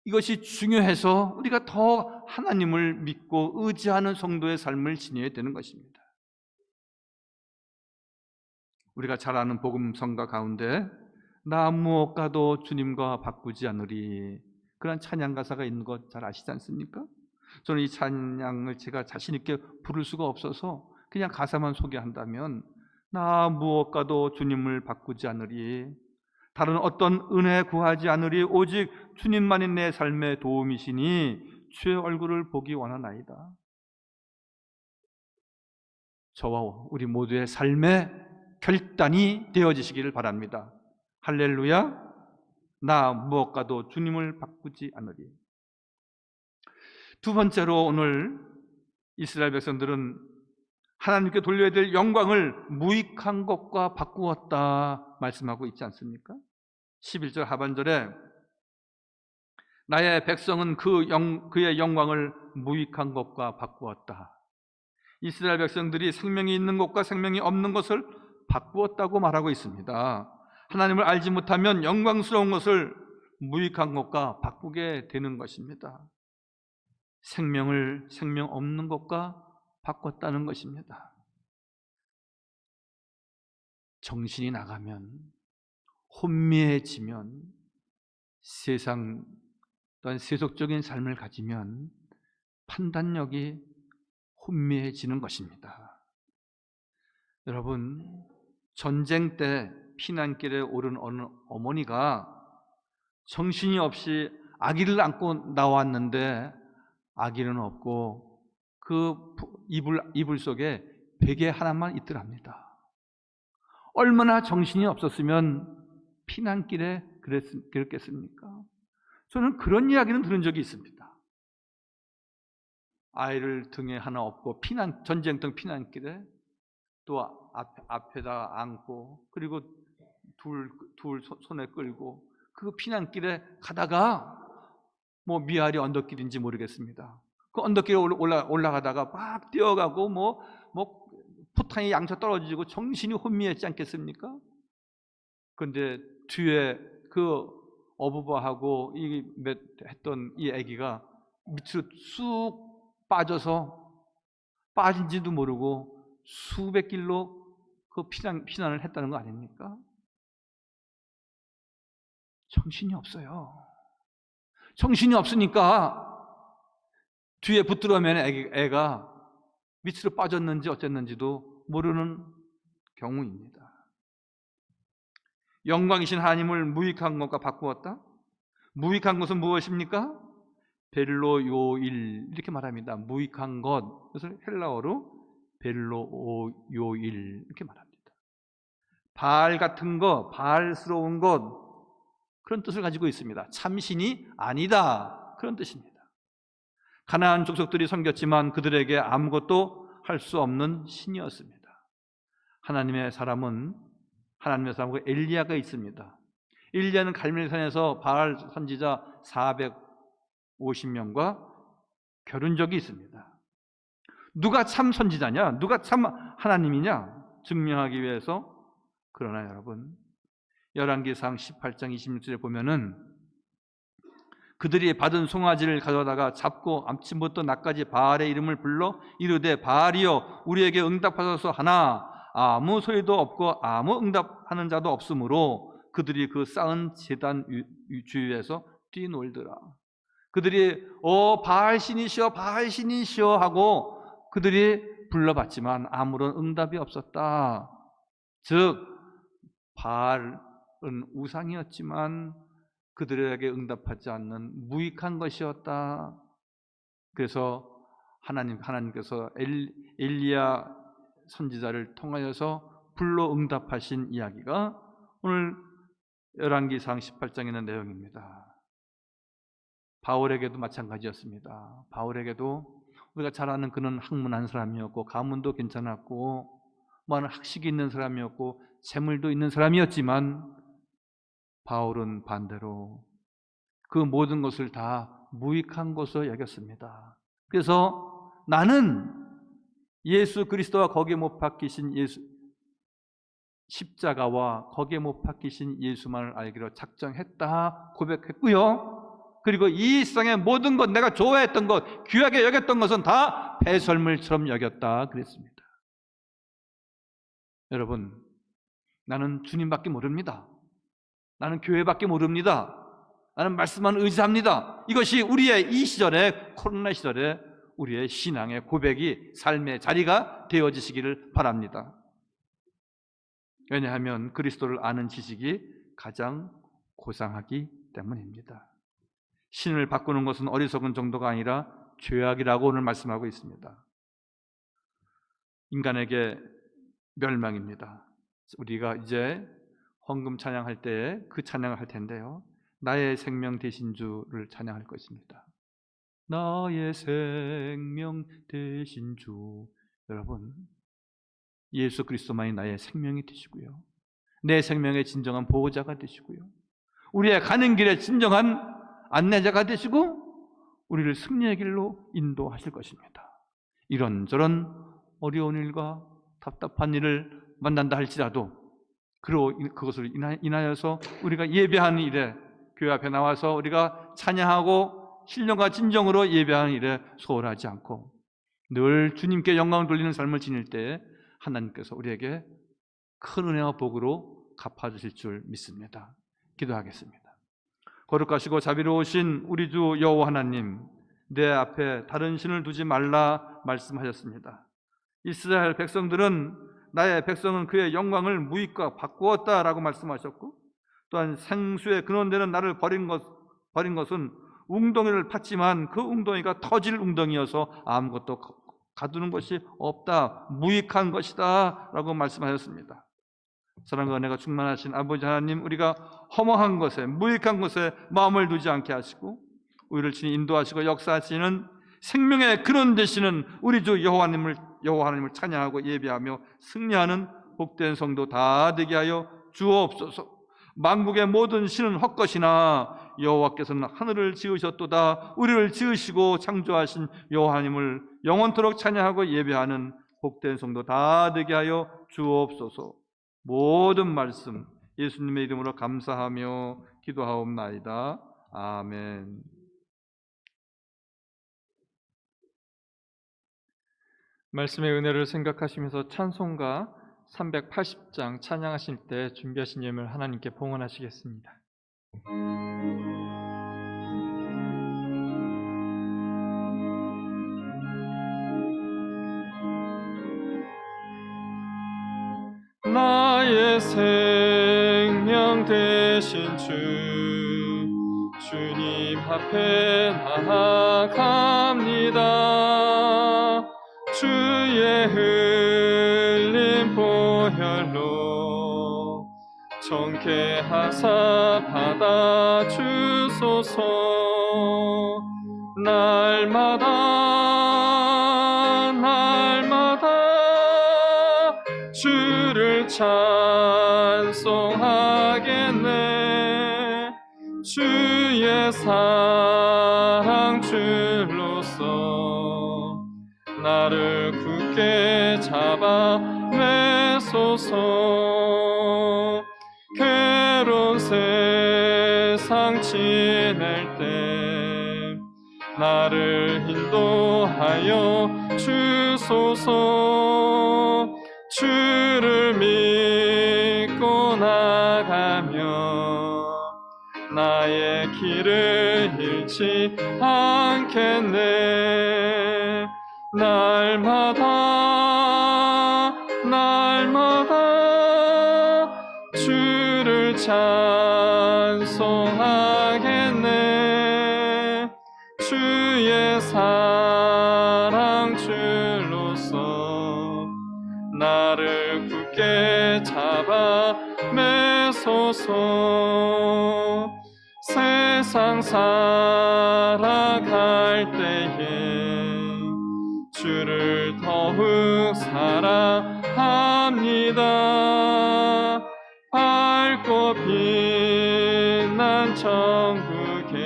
이것이 중요해서 우리가 더 하나님을 믿고 의지하는 성도의 삶을 지녀야 되는 것입니다. 우리가 잘 아는 복음성가 가운데 나 무엇과도 주님과 바꾸지 않으리, 그런 찬양 가사가 있는 것 잘 아시지 않습니까? 저는 이 찬양을 제가 자신 있게 부를 수가 없어서 그냥 가사만 소개한다면, 나 무엇과도 주님을 바꾸지 않으리, 다른 어떤 은혜 구하지 않으리, 오직 주님만이 내 삶의 도움이시니 주의 얼굴을 보기 원하나이다. 저와 우리 모두의 삶의 결단이 되어지시기를 바랍니다. 할렐루야. 나 무엇과도 주님을 바꾸지 않으리. 두 번째로, 오늘 이스라엘 백성들은 하나님께 돌려야 될 영광을 무익한 것과 바꾸었다 말씀하고 있지 않습니까? 11절 하반절에 나의 백성은 그의 영광을 무익한 것과 바꾸었다. 이스라엘 백성들이 생명이 있는 것과 생명이 없는 것을 바꾸었다고 말하고 있습니다. 하나님을 알지 못하면 영광스러운 것을 무익한 것과 바꾸게 되는 것입니다. 생명을 생명 없는 것과 바꿨다는 것입니다. 정신이 나가면, 혼미해지면, 세상 또한 세속적인 삶을 가지면 판단력이 혼미해지는 것입니다. 여러분, 전쟁 때 피난길에 오른 어느 어머니가 정신이 없이 아기를 안고 나왔는데 아기는 없고 그 이불 속에 베개 하나만 있더랍니다. 얼마나 정신이 없었으면 피난길에 그랬겠습니까? 저는 그런 이야기는 들은 적이 있습니다. 아이를 등에 하나 업고 전쟁터 피난길에 또 앞에다 안고, 그리고 둘 손에 끌고 그 피난길에 가다가 뭐 미아리 언덕길인지 모르겠습니다. 그 언덕길에 올라가다가 막 뛰어가고 뭐 포탄이 양쳐 떨어지고 정신이 혼미했지 않겠습니까? 그런데 뒤에 그 어부바하고 했던 이 아기가 밑으로 쑥 빠져서 빠진지도 모르고 수백 길로 그 피난을 했다는 거 아닙니까? 정신이 없어요. 정신이 없으니까 뒤에 붙들어맨 애가 밑으로 빠졌는지 어쨌는지도 모르는 경우입니다. 영광이신 하나님을 무익한 것과 바꾸었다? 무익한 것은 무엇입니까? 벨로요일, 이렇게 말합니다. 무익한 것, 그것을 헬라어로 벨로요일 이렇게 말합니다. 바알 같은 것, 바알스러운 것, 그런 뜻을 가지고 있습니다. 참신이 아니다, 그런 뜻입니다. 가나안 족속들이 섬겼지만 그들에게 아무것도 할 수 없는 신이었습니다. 하나님의 사람은 하나님의 사람과 엘리야가 있습니다. 엘리야는 갈멜산에서 바알 선지자 450명과 겨룬 적이 있습니다. 누가 참 선지자냐? 누가 참 하나님이냐? 증명하기 위해서. 그러나 여러분, 열왕기상 18장 26절에 보면은 그들이 받은 송아지를 가져다가 잡고 아침부터 낮까지 바알의 이름을 불러 이르되 바알이여 우리에게 응답하소서 하나 아무 소리도 없고 아무 응답하는 자도 없으므로 그들이 그 쌓은 제단 주위에서 뛰놀더라. 그들이 바알 신이시여 바알 신이시여 하고 그들이 불러봤지만 아무런 응답이 없었다. 즉 바알은 우상이었지만 그들에게 응답하지 않는 무익한 것이었다. 그래서 하나님께서 엘리야 선지자를 통하여서 불러 응답하신 이야기가 오늘 열왕기상 18장에 있는 내용입니다. 바울에게도 마찬가지였습니다. 바울에게도 우리가 잘 아는 그는 학문한 사람이었고 가문도 괜찮았고 많은 학식이 있는 사람이었고 재물도 있는 사람이었지만 바울은 반대로 그 모든 것을 다 무익한 것으로 여겼습니다. 그래서 나는 예수 그리스도와 거기에 못 박히신 예수 십자가와 거기에 못 박히신 예수만을 알기로 작정했다 고백했고요. 그리고 이 세상의 모든 것, 내가 좋아했던 것, 귀하게 여겼던 것은 다 배설물처럼 여겼다 그랬습니다. 여러분, 나는 주님밖에 모릅니다. 나는 교회밖에 모릅니다. 나는 말씀만 의지합니다. 이것이 우리의 이 시절에, 코로나 시절에 우리의 신앙의 고백이 삶의 자리가 되어지시기를 바랍니다. 왜냐하면 그리스도를 아는 지식이 가장 고상하기 때문입니다. 신을 바꾸는 것은 어리석은 정도가 아니라 죄악이라고 오늘 말씀하고 있습니다. 인간에게 멸망입니다. 우리가 이제 헌금 찬양할 때에 그 찬양을 할 텐데요. 나의 생명 되신 주를 찬양할 것입니다. 나의 생명 되신 주. 여러분, 예수 그리스도만이 나의 생명이 되시고요. 내 생명의 진정한 보호자가 되시고요. 우리의 가는 길에 진정한 안내자가 되시고 우리를 승리의 길로 인도하실 것입니다. 이런저런 어려운 일과 답답한 일을 만난다 할지라도 그것을 인하여서 우리가 예배하는 일에 교회 앞에 나와서 우리가 찬양하고 신령과 진정으로 예배하는 일에 소홀하지 않고 늘 주님께 영광을 돌리는 삶을 지닐 때 하나님께서 우리에게 큰 은혜와 복으로 갚아주실 줄 믿습니다. 기도하겠습니다. 거룩하시고 자비로우신 우리 주 여호와 하나님, 내 앞에 다른 신을 두지 말라 말씀하셨습니다. 이스라엘 백성들은 나의 백성은 그의 영광을 무익과 바꾸었다라고 말씀하셨고 또한 생수의 근원되는 나를 버린 것은 웅덩이를 팠지만 그 웅덩이가 터질 웅덩이여서 아무것도 가두는 것이 없다, 무익한 것이다 라고 말씀하셨습니다. 사랑과 은혜가 충만하신 아버지 하나님, 우리가 허망한 것에 무익한 것에 마음을 두지 않게 하시고 우리를 친히 인도하시고 역사하시는 생명의 근원 되시는 우리 주 여호와 하나님을 찬양하고 예배하며 승리하는 복된 성도 다 되게 하여 주옵소서. 만국의 모든 신은 헛것이나 여호와께서는 하늘을 지으셨도다. 우리를 지으시고 창조하신 여호와 하나님을 영원토록 찬양하고 예배하는 복된 성도 다 되게 하여 주옵소서. 모든 말씀 예수님의 이름으로 감사하며 기도하옵나이다. 아멘. 말씀의 은혜를 생각하시면서 찬송가 380장 찬양하실 때 준비하신 예물 하나님께 봉헌하시겠습니다. 나의 생명 되신 주님 앞에 나아갑니다. 주의 흘린 보혈로 정케하사 받아주소서. 날마다 주를 찬송하겠네. 주의 사랑 줄로서 나를 굳게 잡아 매소서. 괴로운 세상 지낼 때 나를 인도하여 주소서. 주를 믿고 나가면 나의 길을 잃지 않겠네. 날마다 주를 찬송하겠네. 주의 사랑 줄로서 나를 굳게 잡아 매소서. 세상 살아갈 때에 주를 더욱 사랑합니다. 밝고 빛난 천국에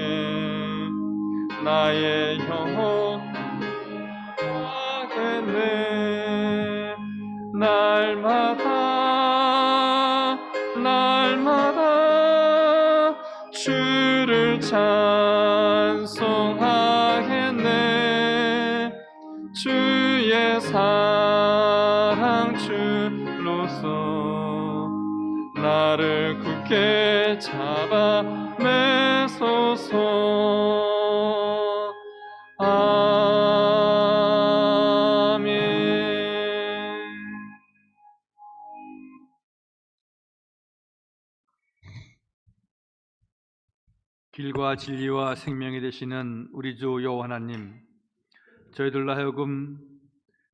나의 영혼 하겠네. 날마다 주를 찬송하겠네. 주의 사랑 줄로서 나를 굳게 잡아 매소서. 아멘. 길과 진리와 생명이 되시는 우리 주 여호와 하나님, 저희들로 하여금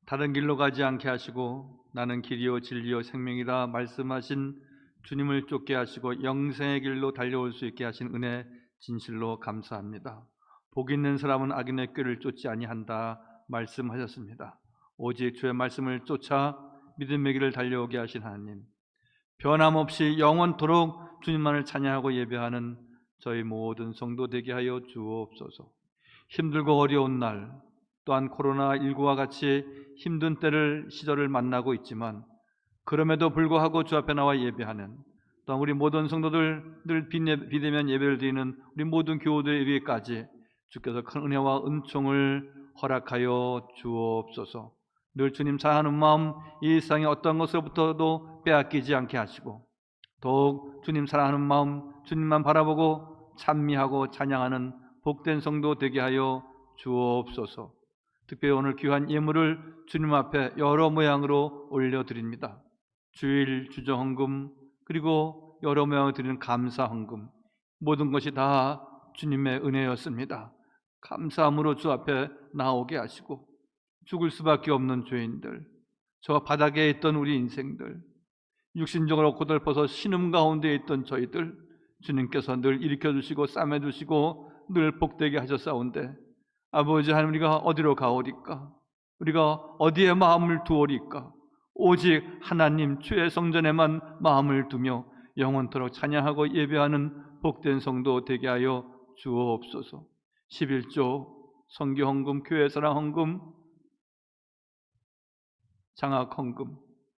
다른 길로 가지 않게 하시고 나는 길이요 진리요 생명이라 말씀하신 주님을 쫓게 하시고 영생의 길로 달려올 수 있게 하신 은혜 진실로 감사합니다. 복 있는 사람은 악인의 꾀를 쫓지 아니한다 말씀하셨습니다. 오직 주의 말씀을 쫓아 믿음의 길을 달려오게 하신 하나님, 변함없이 영원토록 주님만을 찬양하고 예배하는 저희 모든 성도 되게 하여 주옵소서. 힘들고 어려운 날, 또한 코로나19와 같이 힘든 시절을 만나고 있지만 그럼에도 불구하고 주 앞에 나와 예배하는, 또한 우리 모든 성도들 늘 비대면 예배를 드리는 우리 모든 교우들의 위에까지 주께서 큰 은혜와 은총을 허락하여 주옵소서. 늘 주님 사랑하는 마음 이 세상의 어떤 것으로부터도 빼앗기지 않게 하시고 더욱 주님 사랑하는 마음 주님만 바라보고 찬미하고 찬양하는 복된 성도 되게 하여 주옵소서. 특별히 오늘 귀한 예물을 주님 앞에 여러 모양으로 올려드립니다. 주일 주정헌금 그리고 여러 모양을 드리는 감사헌금, 모든 것이 다 주님의 은혜였습니다. 감사함으로 주 앞에 나오게 하시고 죽을 수밖에 없는 죄인들, 저 바닥에 있던 우리 인생들, 육신적으로 고달퍼서 신음 가운데 있던 저희들 주님께서 늘 일으켜주시고 싸매주시고 늘 복되게 하셨사온데 아버지 하나님, 우리가 어디로 가오리까? 우리가 어디에 마음을 두오리까? 오직 하나님 주의 성전에만 마음을 두며 영원토록 찬양하고 예배하는 복된 성도 되게 하여 주옵소서. 11조 선교헌금, 교회사랑헌금, 장학헌금,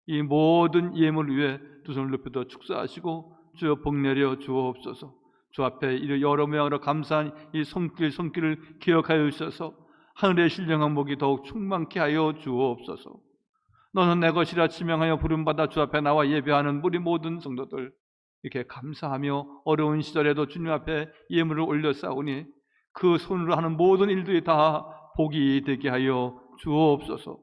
이 모든 예물 위에 두 손을 높여 축사하시고 주여 복 내려 주옵소서. 주 앞에 이 여러 모양으로 감사한 이 손길을 기억하여 주셔서 하늘의 신령한 복이 더욱 충만케 하여 주옵소서. 너는 내 것이라 지명하여 부름받아 주 앞에 나와 예배하는 우리 모든 성도들 이렇게 감사하며 어려운 시절에도 주님 앞에 예물을 올려싸우니 그 손으로 하는 모든 일들이 다 복이 되게 하여 주옵소서.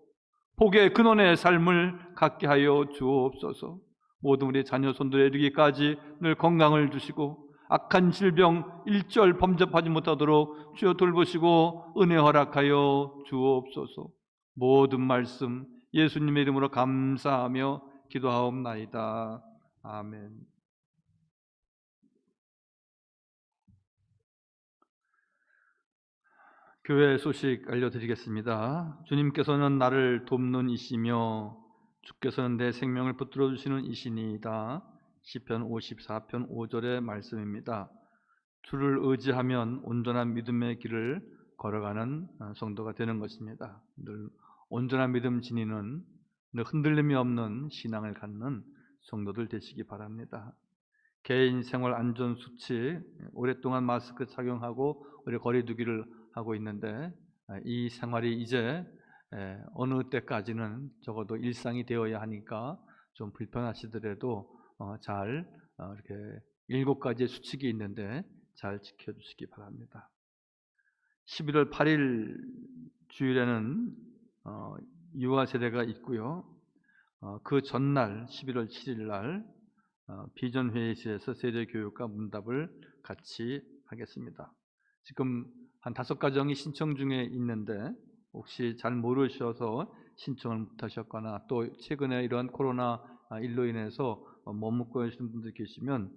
복의 근원의 삶을 갖게 하여 주옵소서. 모든 우리 자녀 손들에 이르기까지 늘 건강을 주시고 악한 질병 일절 범접하지 못하도록 주여 돌보시고 은혜 허락하여 주옵소서. 모든 말씀 예수님의 이름으로 감사하며 기도하옵나이다. 아멘. 교회 소식 알려드리겠습니다. 주님께서는 나를 돕는 이시며 주께서는 내 생명을 붙들어 주시는 이시니이다. 시편 54편 5절의 말씀입니다. 주를 의지하면 온전한 믿음의 길을 걸어가는 성도가 되는 것입니다. 늘 온전한 믿음 지니는 늘 흔들림이 없는 신앙을 갖는 성도들 되시기 바랍니다. 개인 생활 안전 수칙, 오랫동안 마스크 착용하고 우리 거리 두기를 하고 있는데 이 생활이 이제 어느 때까지는 적어도 일상이 되어야 하니까 좀 불편하시더라도 잘 이렇게 7가지의 수칙이 있는데 잘 지켜주시기 바랍니다. 11월 8일 주일에는 유아 세례가 있고요. 그 전날 11월 7일 날 비전회의실에서 세례교육과 문답을 같이 하겠습니다. 지금 한 5가정이 신청 중에 있는데 혹시 잘 모르셔서 신청을 못하셨거나 또 최근에 이런 코로나1로 인해서 머뭇고 계시는 분들 계시면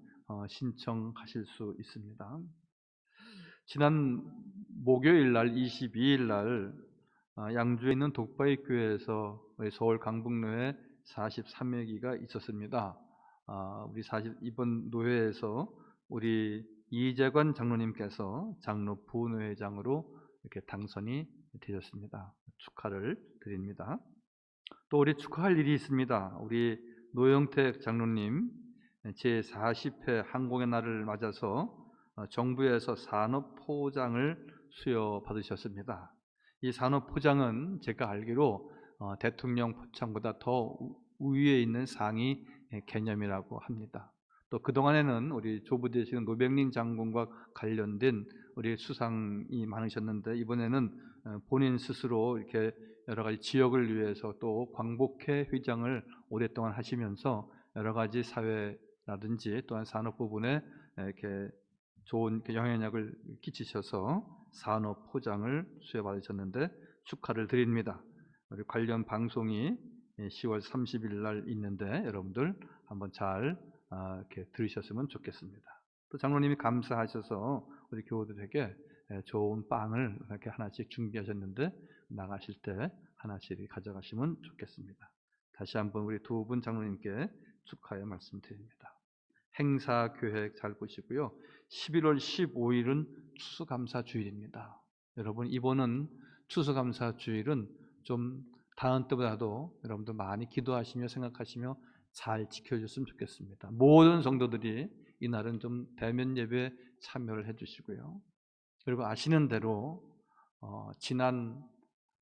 신청하실 수 있습니다. 지난 목요일 날 22일 날 양주에 있는 독바이 교회에서 서울 강북로에 43회기가 있었습니다. 우리 이번 노회에서 우리 이재관 장로님께서 장로 부노회장으로 이렇게 당선이 되셨습니다. 축하를 드립니다. 또 우리 축하할 일이 있습니다. 우리 노영택 장로님 제40회 항공의 날을 맞아서 정부에서 산업포장을 수여받으셨습니다. 이 산업포장은 제가 알기로 대통령 포장보다 더 우위에 있는 상위 개념이라고 합니다. 또 그동안에는 우리 조부되시는 노백린 장군과 관련된 우리 수상이 많으셨는데 이번에는 본인 스스로 이렇게 여러 가지 지역을 위해서 또 광복회 회장을 오랫동안 하시면서 여러 가지 사회라든지 또한 산업 부분에 이렇게 좋은 영향력을 끼치셔서 산업 포장을 수여받으셨는데 축하를 드립니다. 우리 관련 방송이 10월 30일 날 있는데 여러분들 한번 잘 이렇게 들으셨으면 좋겠습니다. 또 장로님이 감사하셔서 우리 교우들에게 좋은 빵을 이렇게 하나씩 준비하셨는데 나가실 때 하나씩 가져가시면 좋겠습니다. 다시 한번 우리 두 분 장로님께 축하의 말씀드립니다. 행사 계획 잘 보시고요. 11월 15일은 추수감사주일입니다. 여러분 이번은 추수감사주일은 좀 다음 때보다도 여러분들 많이 기도하시며 생각하시며 잘 지켜주셨으면 좋겠습니다. 모든 성도들이 이날은 좀 대면 예배에 참여를 해주시고요. 그리고 아시는 대로 지난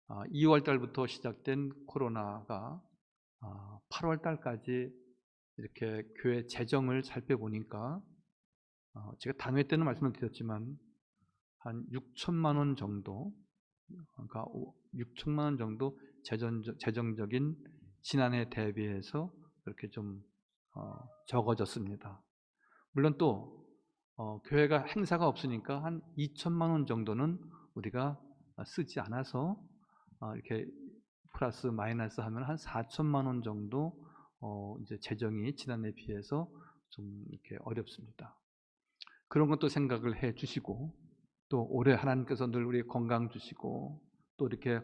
2월 달부터 시작된 코로나가 8월 달까지 이렇게 교회 재정을 살펴보니까 제가 당회 때는 말씀을 드렸지만 한 6천만 원 정도, 그러니까 6천만 원 정도 재정적인 지난해 대비해서 이렇게 좀 적어졌습니다. 물론 또 교회가 행사가 없으니까 한 2천만 원 정도는 우리가 쓰지 않아서 이렇게 플러스 마이너스 하면 한 4천만 원 정도 이제 재정이 지난해에 비해서 좀 이렇게 어렵습니다. 그런 것도 생각을 해 주시고 또 올해 하나님께서 늘 우리 건강 주시고 또 이렇게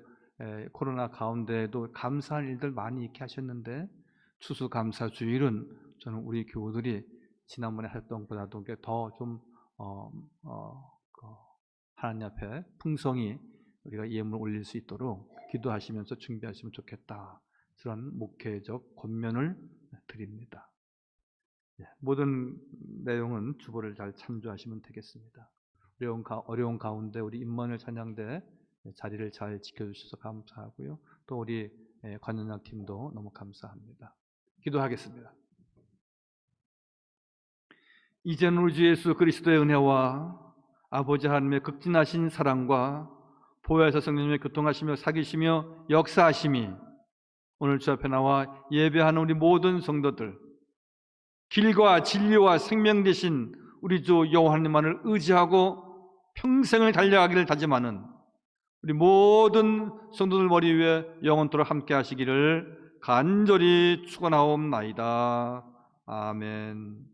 코로나 가운데에도 감사할 일들 많이 있게 하셨는데 추수감사주일은 저는 우리 교우들이 지난번에 했던 것보다도 더 좀 하나님 앞에 풍성히 우리가 예물을 올릴 수 있도록 기도하시면서 준비하시면 좋겠다. 그런 목회적 권면을 드립니다. 모든 내용은 주보를 잘 참조하시면 되겠습니다. 어려운 가운데 우리 임마누엘 찬양대 자리를 잘 지켜주셔서 감사하고요. 또 우리 관현장 팀도 너무 감사합니다. 기도하겠습니다. 이제는 우리 주 예수 그리스도의 은혜와 아버지 하나님의 극진하신 사랑과 보혜사 성령님의 교통하시며 사귀시며 역사하심이 오늘 주 앞에 나와 예배하는 우리 모든 성도들 길과 진리와 생명 되신 우리 주 여호와 하나님만을 의지하고 평생을 달려가기를 다짐하는 우리 모든 성도들 머리 위에 영원토록 함께 하시기를 간절히 축원하옵나이다. 아멘.